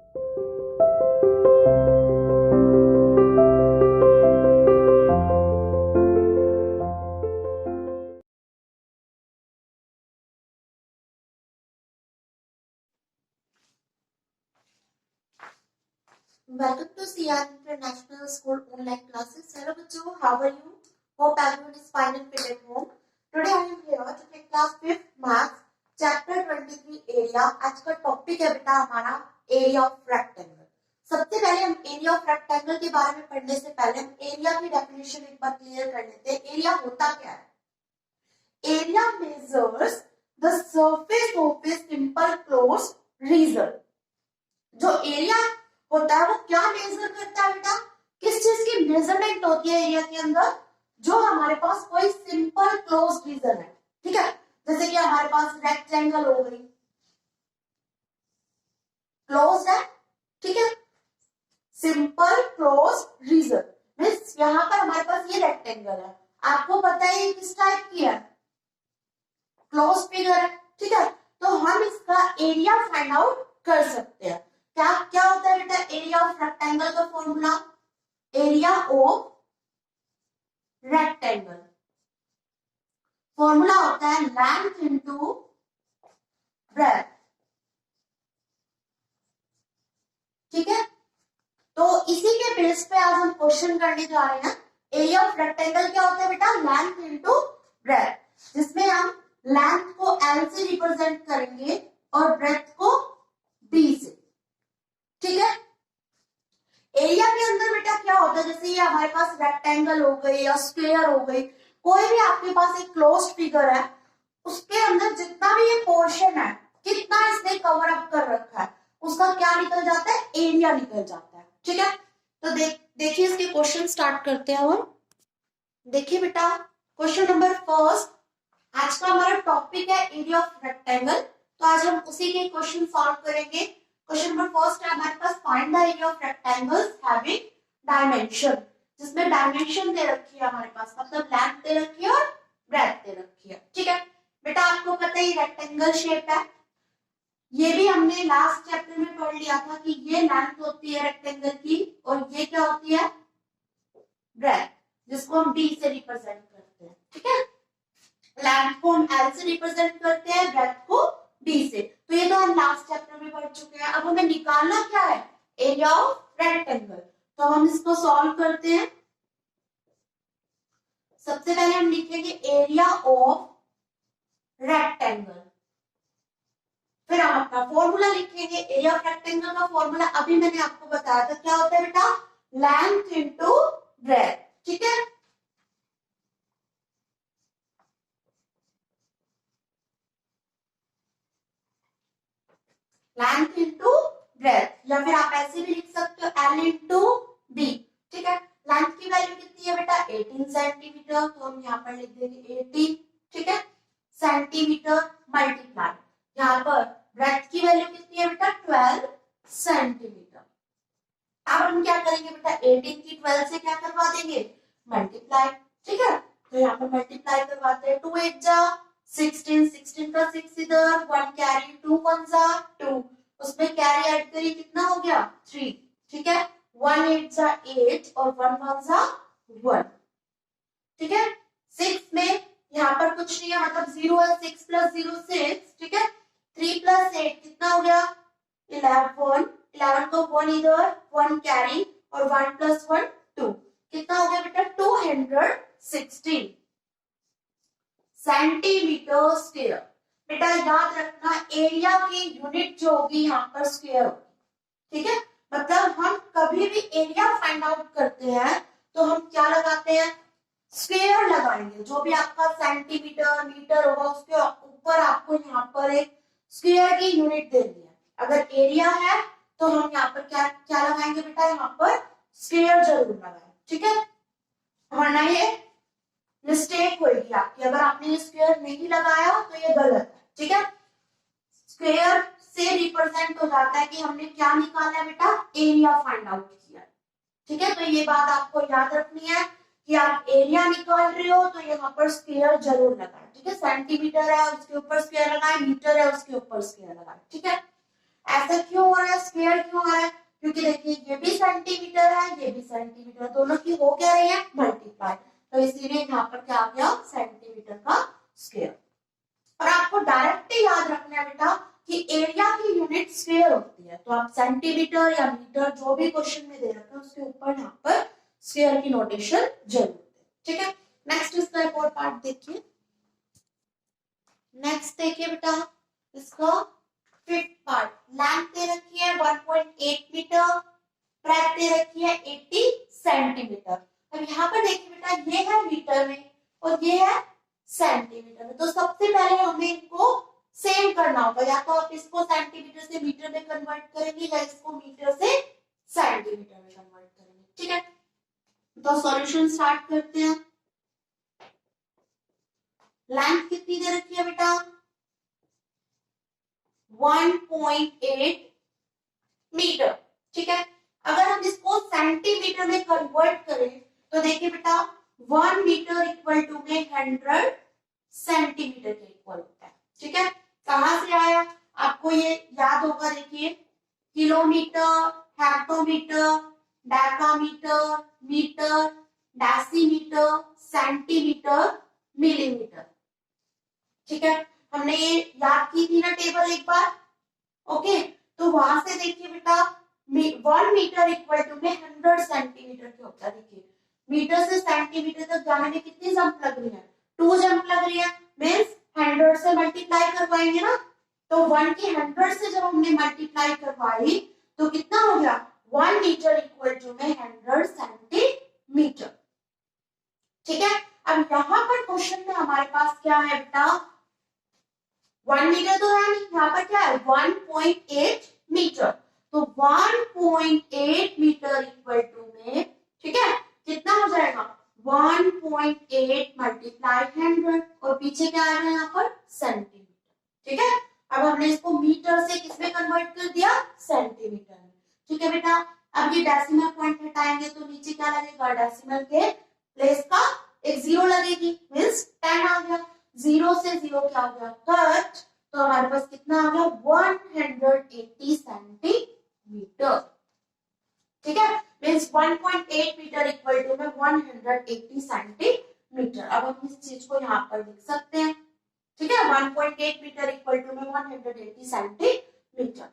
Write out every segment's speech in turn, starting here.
Welcome to CR International School online classes. Hello बच्चों, how are you? Hope everyone is fine and fit at home. Today I am here to take class 5th Maths, Chapter 23 Area. आज का topic है बेटा हमारा area of rectangle. सबसे पहले हम area of rectangle के बारे में पढ़ने से पहले हम एरिया की डेफिनेशन एक बार क्लियर कर लेते हैं. एरिया होता क्या है? Area measures the surface of a simple closed region. जो एरिया होता है वो क्या मेजर करता है बेटा? किस चीज की मेजरमेंट होती है एरिया के अंदर? जो हमारे पास कोई सिंपल क्लोज्ड रीजन है, ठीक है, जैसे कि हमारे पास रेक्टेंगल हो गई, क्लोज्ड है, ठीक है, सिंपल क्लोज्ड रीजन मींस यहाँ पर हमारे पास ये रेक्टेंगल है, आपको पता है ये किस टाइप की है? क्लोज्ड फिगर है, ठीक है, तो हम इसका एरिया फाइंड आउट कर सकते हैं. क्या क्या होता है बेटा एरिया ऑफ रेक्टेंगल का formula? Area of rectangle formula होता है लेंथ इनटू ब्रेथ, ठीक है. तो इसी के बेस पे आज हम क्वेश्चन करने जा रहे हैं. एरिया ऑफ रेक्टेंगल क्या होता है बेटा? लेंथ इनटू ब्रेथ, जिसमें हम लेंथ को L से रिप्रेजेंट करेंगे और ब्रेथ को B से, ठीक है. एरिया के अंदर बेटा क्या होता है? जैसे ये हमारे पास रेक्टेंगल हो गई या स्क्वायर हो गई, कोई भी आपके पास एक क्लोज्ड फिगर है, उसके अंदर जितना भी ये पोर्शन है, कितना इसने कवर अप कर रखा है, उसका क्या निकल जाता है? एरिया निकल जाता है, ठीक है. तो देखिए इसके क्वेश्चन स्टार्ट करते हैं हम. देखिए बेटा क्वेश्चन नंबर फर्स्ट, आज का हमारा टॉपिक है एरिया ऑफ रेक्टेंगल, तो आज हम उसी के क्वेश्चन सॉल्व करेंगे. क्वेश्चन नंबर फर्स्ट है हमारे पास find the area of rectangles having dimension, जिसमें डायमेंशन दे रखी है हमारे पास, मतलब लेंथ दे रखी है और ब्रेथ दे रखी है, ठीक है. बेटा आपको पता है ये रेक्टेंगल शेप है, ये भी हमने लास्ट चैप्टर में पढ़ लिया था कि ये लेंथ होती है रेक्टेंगल की और ये क्या होती है? ब्रेथ, जिसको हम D से रिप्रेजेंट करते हैं, ठीक है. लेंथ को हम L से रिप्रेजेंट करते हैं, ब्रेथ को D से. तो ये तो हम लास्ट चैप्टर में पढ़ चुके हैं. अब हमें निकालना क्या है? Area of rectangle. तो हम इसको सॉल्व करते हैं. सबसे पहले हम लिखेंगे एरिया ऑफ रेक्टेंगल, फिर हम अपना फॉर्मूला लिखेंगे. एरिया ऑफ रेक्टेंगल का फॉर्मूला अभी मैंने आपको बताया था, क्या होता है बेटा? लेंथ इनटू ब्रेथ, ठीक है. लेंथ इनटू ब्रेथ, या फिर आप ऐसे भी लिख सकते हो L इनटू B, ठीक है. लेंथ की वैल्यू कितनी है बेटा? 18 सेंटीमीटर, तो हम यहाँ पर लिख देंगे 18, ठीक है, सेंटीमीटर मल्टीप्लाई. यहाँ पर ब्रेथ की वैल्यू कितनी है बेटा? 12 सेंटीमीटर. अब हम क्या करेंगे बेटा? 18 की 12 से क्या करवा देंगे? मल्टीप्लाई, ठीक है. तो यहाँ पर मल्टीप्लाई करवाते हैं. 2 8 जा 16, 16 का 6 इधर, 1 कैरी, 2 1 जा 2, उसमें कैरी ऐड करिए, कितना हो गया? 3, ठीक है. 1 8 जा 8 और 1 1 जा 1, ठीक है. 6 में यहाँ पर कुछ नहीं है, मतलब 0 है. 6 प्लस 0 6, ठीक है. 3 प्लस 8 कितना हो गया? 11. 11 को 1 इधर, 1 कैरी और 1 प्लस 1 2, कितना हो गया बेटा? 216 सेंटीमीटर स्क्वायर. बेटा याद रखना एरिया की यूनिट जो होगी यहाँ पर स्क्वायर होगी, ठीक है. मतलब हम कभी भी एरिया फाइंड आउट करते हैं तो हम क्या लगाते हैं? स्क्वायर लगाएंगे. जो भी आपका सेंटीमीटर मीटर होगा उसके ऊपर आपको यहाँ पर एक स्क्वायर की यूनिट देनी है. अगर एरिया है तो हम यहाँ पर क्या क्या लगाएंगे बेटा? यहाँ पर स्क्वायर जरूर लगाएं, ठीक है, वरना ये मिस्टेक होगी आपकी. अगर आपने ये स्क्वायर नहीं लगाया तो ये गलत है, ठीक है. स्क्वायर से रिप्रेजेंट हो जाता है कि हमने क्या निकाला है बेटा? एरिया फाइंड आउट किया, ठीक है. तो ये बात आपको याद रखनी है कि आप एरिया निकाल रहे हो तो यहाँ पर स्क्वायर जरूर लगाएं, ठीक है. सेंटीमीटर है उसके ऊपर स्क्वायर लगाएं, मीटर है उसके ऊपर स्क्वायर लगाएं, ठीक है. ऐसा क्यों हो रहा है? स्क्वायर क्यों आ रहा है? क्योंकि देखिए ये भी सेंटीमीटर है, ये भी सेंटीमीटर, दोनों की हो क्या रही है, मल्टीप्लाई, तो इसीलिए यहाँ पर क्या आ गया, सेंटीमीटर का स्क्वायर। और आपको डायरेक्ट याद रखना है बेटा कि एरिया की यूनिट स्क्वायर होती है, तो आप सेंटीमीटर या मीटर जो भी क्वेश्चन में दे रखे हैं उसके ऊपर यहाँ पर स्क्वायर की नोटेशन जरूर दें, ठीक है। नेक्स्ट इसका एक और पार्ट देखिए, नेक्स्ट देखिए बेटा इसका फिफ्थ पार्ट, लेंथ दे रखी है 1.8 मीटर, ब्रेथ दे रखी है 80 सेंटीमीटर। अब यहाँ पर देखिए बेटा ये है मीटर में और ये है सेंटीमीटर में, तो सबसे पहले हमें इनको सेम करना होगा, या तो आप इसको सेंटीमीटर से मीटर में कन्वर्ट करेंगे या इसको मीटर से सेंटीमीटर में कन्वर्ट करेंगे, ठीक है। तो सॉल्यूशन स्टार्ट करते हैं। लेंथ कितनी दे रखी है बेटा, 1.8 मीटर, ठीक है। अगर हम इसको सेंटीमीटर में कन्वर्ट करें तो देखिए बेटा 1 मीटर इक्वल टू में 100 सेंटीमीटर के इक्वल होता है, ठीक है। कहां से आया आपको ये याद होगा, देखिए kilometre, hectometre, decametre, metre, decimetre, centimetre, millimetre, ठीक है। हमने ये याद की थी ना टेबल एक बार, ओके। तो वहां से देखिए बेटा 1 मीटर इक्वल टू में 100 सेंटीमीटर के होता है। देखिए मीटर से सेंटीमीटर तक जाने में कितनी जंप लग रही है, 2 जंप लग रही है, मीन्स 100 से मल्टीप्लाई करवाएंगे ना, तो 1 की 100 से जब हमने मल्टीप्लाई करवाई तो कितना हो गया, 1 मीटर इक्वल टू में 100 सेंटीमीटर, ठीक है। अब यहाँ पर क्वेश्चन में हमारे पास क्या है बेटा, 1 मीटर तो है नहीं, यहाँ पर क्या है 1.8 मीटर, तो 1.8 मीटर इक्वल टू में, ठीक है, कितना हो जाएगा 1.8 मल्टीप्लाई 100 और पीछे क्या आएगा यहाँ पर सेंटीमीटर, ठीक है। अब हमने इसको मीटर से किसमें कन्वर्ट कर दिया, सेंटीमीटर में, ठीक है बेटा। अब ये डेसिमल पॉइंट हटाएंगे तो नीचे क्या लगेगा, डेसिमल के प्लेस का एक जीरो लगेगी, मीन्स 10 आ गया, जीरो से जीरो क्या हो गया कट, तो हमारे पास कितना आ गया 180 सेंटीमीटर, ठीक है, मीन्स 1.8 मीटर इक्वल टू में 180 सेंटीमीटर। अब हम इस चीज को यहाँ पर लिख सकते हैं, ठीक है, 1.8 मीटर इक्वल टू में 180 सेंटीमीटर।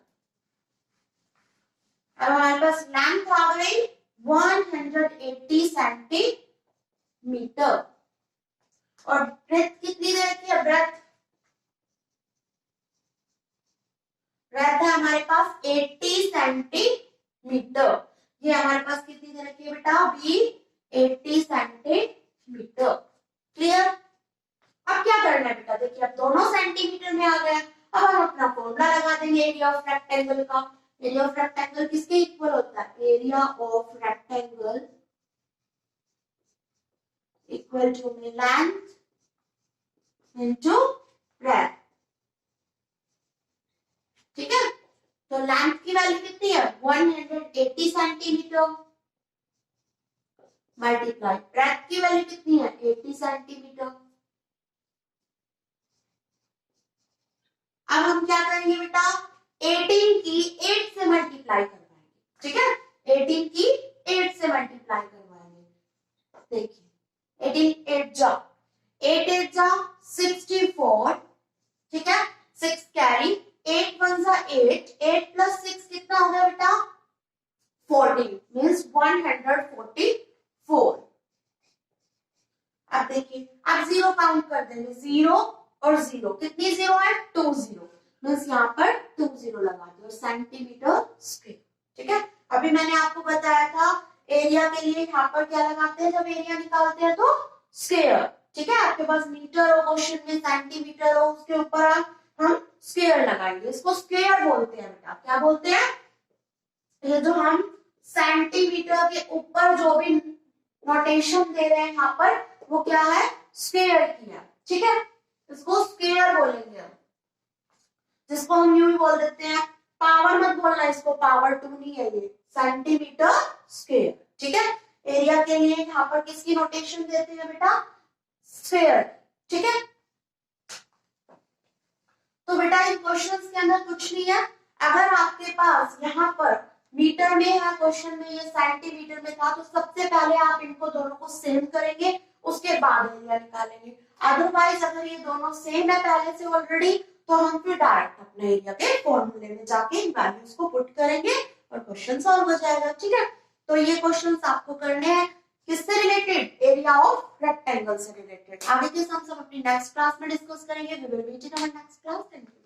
अब हमारे पास लेंथ आ गई 180 सेंटीमीटर और ब्रेथ कितनी दे रखी है, ब्रेथ है हमारे पास 80 सेंटीमीटर, ये हमारे पास कितनी दे रखी है बेटा, भी 80 सेंटीमीटर, क्लियर। अब क्या करना है बेटा, देखिए अब दोनों सेंटीमीटर में आ गया, अब हम अपना फॉर्मूला लगा देंगे एरिया ऑफ रेक्टेंगल का। एरिया ऑफ रेक्टेंगल किसके इक्वल होता है, area of rectangle equal to में लेंथ इनटू ब्रेथ, ठीक है। तो लेंथ की वैल्यू कितनी है 180 सेंटीमीटर मल्टीप्लाई ब्रेथ की वैल्यू कितनी है 80 सेंटीमीटर। अब हम क्या करेंगे बेटा, 18 की 8 से मल्टीप्लाई करवाएंगे, ठीक है, 18 की 8 से मल्टीप्लाई करवाएंगे, देखिए 18 8 जा 8 8 जा 64, ठीक है, 6 कैरी, 8 1 जा 8, 8 प्लस 6 कितना हो गया बेटा 40, मीन्स 144। अब देखिए आप जीरो काउंट कर देंगे, जीरो और जीरो, कितनी जीरो है 2 जीरो, मीन्स यहाँ पर 2 जीरो लगा दिया, सेंटीमीटर स्क्वायर, ठीक है। अभी मैंने आपको बताया था एरिया के लिए यहाँ पर क्या लगाते हैं, जब एरिया निकालते हैं तो स्क्वायर, ठीक है। आपके पास मीटर हो क्वेश्चन में, सेंटीमीटर हो, उसके ऊपर हम स्क्वायर लगाएंगे, इसको स्क्वायर बोलते हैं बेटा, क्या बोलते हैं, ये जो हम सेंटीमीटर के ऊपर जो भी नोटेशन दे रहे हैं यहाँ पर वो क्या है स्क्वायर की है, ठीक है, इसको स्क्वायर बोलेंगे हम, जिसको हम यूं ही बोल देते हैं, पावर मत बोलना इसको, पावर 2 नहीं है ये, सेंटीमीटर स्क्वायर, ठीक है। एरिया के लिए यहाँ पर किसकी नोटेशन देते हैं बेटा स्क्वायर, ठीक है। तो बेटा इन क्वेश्चंस के अंदर कुछ नहीं है, अगर आपके पास यहाँ पर मीटर मीटर में है, क्वेश्चन में ये सेंटीमीटर में था, तो सबसे पहले आप इनको दोनों को सेम करेंगे, उसके बाद एरिया निकालेंगे। अदरवाइज अगर ये दोनों सेम है पहले से ऑलरेडी, तो हम फिर डायरेक्ट अपने एरिया के फॉर्मूले में जाके इन वैल्यूज को पुट करेंगे और क्वेश्चन सॉल्व हो जाएगा। ठीक है, तो ये क्वेश्चंस आपको करने हैं किससे रिलेटेड, एरिया ऑफ रेक्टेंगल से रिलेटेड। आगे के हम सब अपनी नेक्स्ट क्लास में डिस्कस करेंगे। We will meet in our next class. Thank you.